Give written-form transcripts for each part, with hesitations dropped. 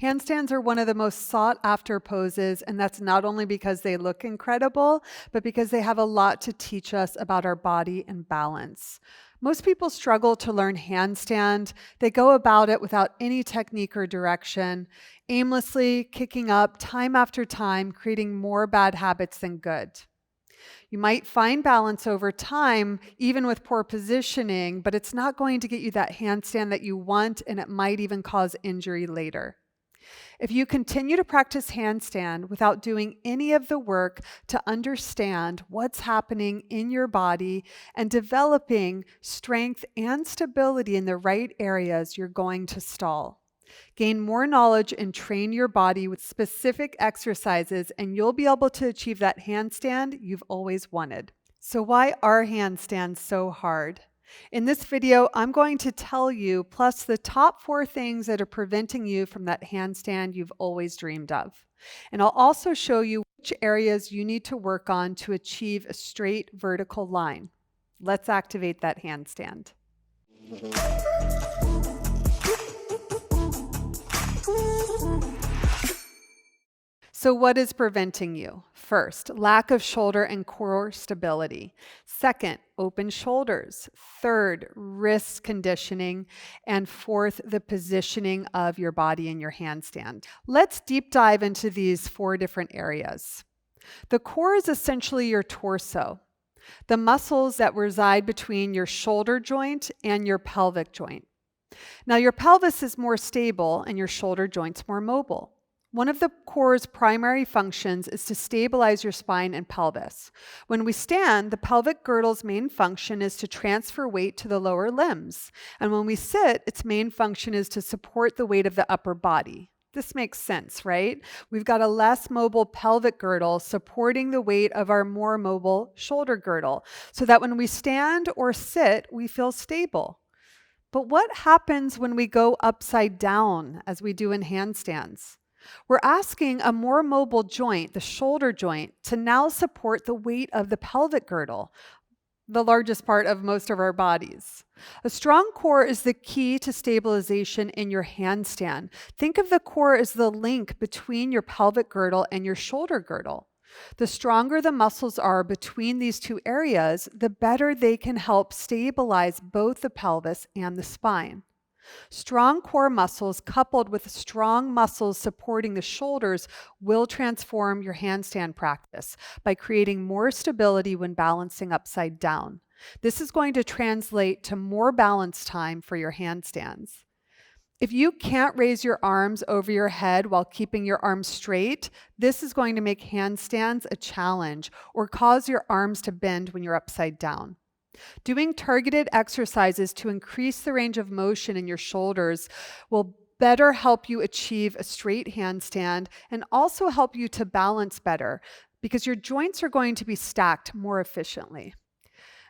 Handstands are one of the most sought after poses, and that's not only because they look incredible, but because they have a lot to teach us about our body and balance. Most people struggle to learn handstand. They go about it without any technique or direction, aimlessly kicking up time after time, creating more bad habits than good. You might find balance over time, even with poor positioning, but it's not going to get you that handstand that you want, and it might even cause injury later. If you continue to practice handstand without doing any of the work to understand what's happening in your body and developing strength and stability in the right areas, you're going to stall. Gain more knowledge and train your body with specific exercises, and you'll be able to achieve that handstand you've always wanted. So why are handstands so hard? In this video, I'm going to tell you, plus the top 4 things that are preventing you from that handstand you've always dreamed of. And I'll also show you which areas you need to work on to achieve a straight vertical line. Let's activate that handstand. So what is preventing you? First, lack of shoulder and core stability. Second, open shoulders. Third, wrist conditioning. And fourth, the positioning of your body in your handstand. Let's deep dive into these 4 different areas. The core is essentially your torso, the muscles that reside between your shoulder joint and your pelvic joint. Now, your pelvis is more stable and your shoulder joint's more mobile. One of the core's primary functions is to stabilize your spine and pelvis. When we stand, the pelvic girdle's main function is to transfer weight to the lower limbs. And when we sit, its main function is to support the weight of the upper body. This makes sense, right? We've got a less mobile pelvic girdle supporting the weight of our more mobile shoulder girdle, so that when we stand or sit, we feel stable. But what happens when we go upside down, as we do in handstands? We're asking a more mobile joint, the shoulder joint, to now support the weight of the pelvic girdle, the largest part of most of our bodies. A strong core is the key to stabilization in your handstand. Think of the core as the link between your pelvic girdle and your shoulder girdle. The stronger the muscles are between these 2 areas, the better they can help stabilize both the pelvis and the spine. Strong core muscles coupled with strong muscles supporting the shoulders will transform your handstand practice by creating more stability when balancing upside down. This is going to translate to more balance time for your handstands. If you can't raise your arms over your head while keeping your arms straight, this is going to make handstands a challenge or cause your arms to bend when you're upside down. Doing targeted exercises to increase the range of motion in your shoulders will better help you achieve a straight handstand and also help you to balance better because your joints are going to be stacked more efficiently.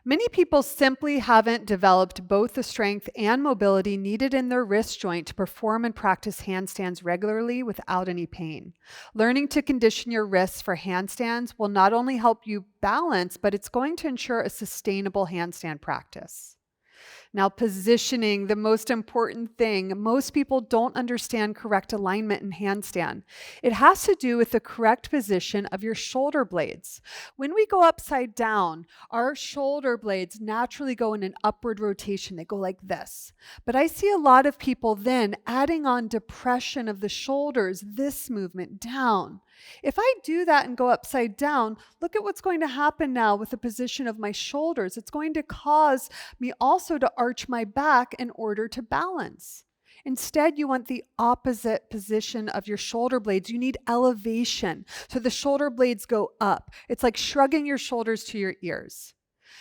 Many people simply haven't developed both the strength and mobility needed in their wrist joint to perform and practice handstands regularly without any pain. Learning to condition your wrists for handstands will not only help you balance, but it's going to ensure a sustainable handstand practice. Now, positioning, the most important thing. Most people don't understand correct alignment in handstand. It has to do with the correct position of your shoulder blades. When we go upside down, our shoulder blades naturally go in an upward rotation. They go like this. But I see a lot of people then adding on depression of the shoulders, this movement down. If I do that and go upside down, look at what's going to happen now with the position of my shoulders. It's going to cause me also to arch my back in order to balance. Instead, you want the opposite position of your shoulder blades. You need elevation. So the shoulder blades go up. It's like shrugging your shoulders to your ears.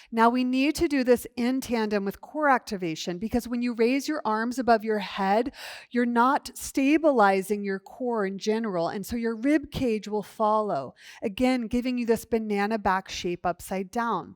Now we need to do this in tandem with core activation because when you raise your arms above your head, you're not stabilizing your core in general, and so your rib cage will follow, again, giving you this banana back shape upside down.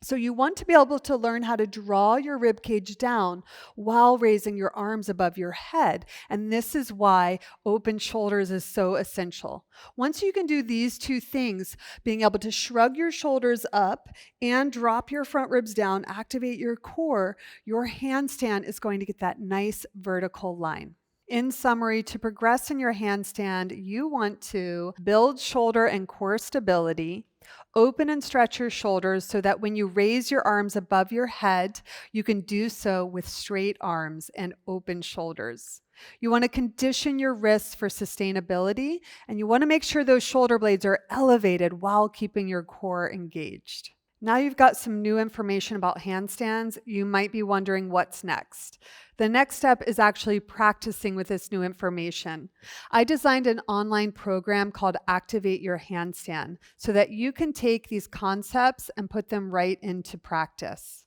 So you want to be able to learn how to draw your rib cage down while raising your arms above your head. And this is why open shoulders is so essential. Once you can do these 2 things, being able to shrug your shoulders up and drop your front ribs down, activate your core, your handstand is going to get that nice vertical line. In summary, to progress in your handstand, you want to build shoulder and core stability, open and stretch your shoulders so that when you raise your arms above your head, you can do so with straight arms and open shoulders. You want to condition your wrists for sustainability, and you want to make sure those shoulder blades are elevated while keeping your core engaged. Now you've got some new information about handstands, you might be wondering what's next. The next step is actually practicing with this new information. I designed an online program called Activate Your Handstand so that you can take these concepts and put them right into practice.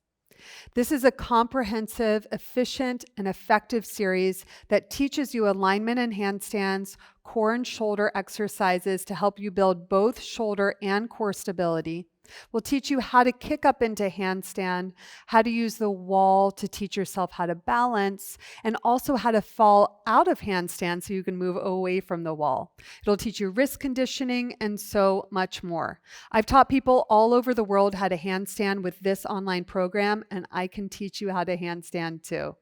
This is a comprehensive, efficient, and effective series that teaches you alignment in handstands, core and shoulder exercises to help you build both shoulder and core stability. We'll teach you how to kick up into handstand, how to use the wall to teach yourself how to balance, and also how to fall out of handstand so you can move away from the wall. It'll teach you wrist conditioning and so much more. I've taught people all over the world how to handstand with this online program, and I can teach you how to handstand too.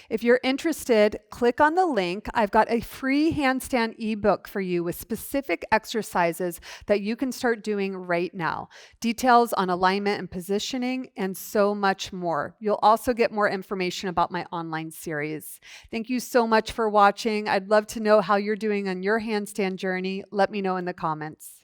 If you're interested, click on the link. I've got a free handstand ebook for you with specific exercises that you can start doing right now. Details on alignment and positioning, and so much more. You'll also get more information about my online series. Thank you so much for watching. I'd love to know how you're doing on your handstand journey. Let me know in the comments.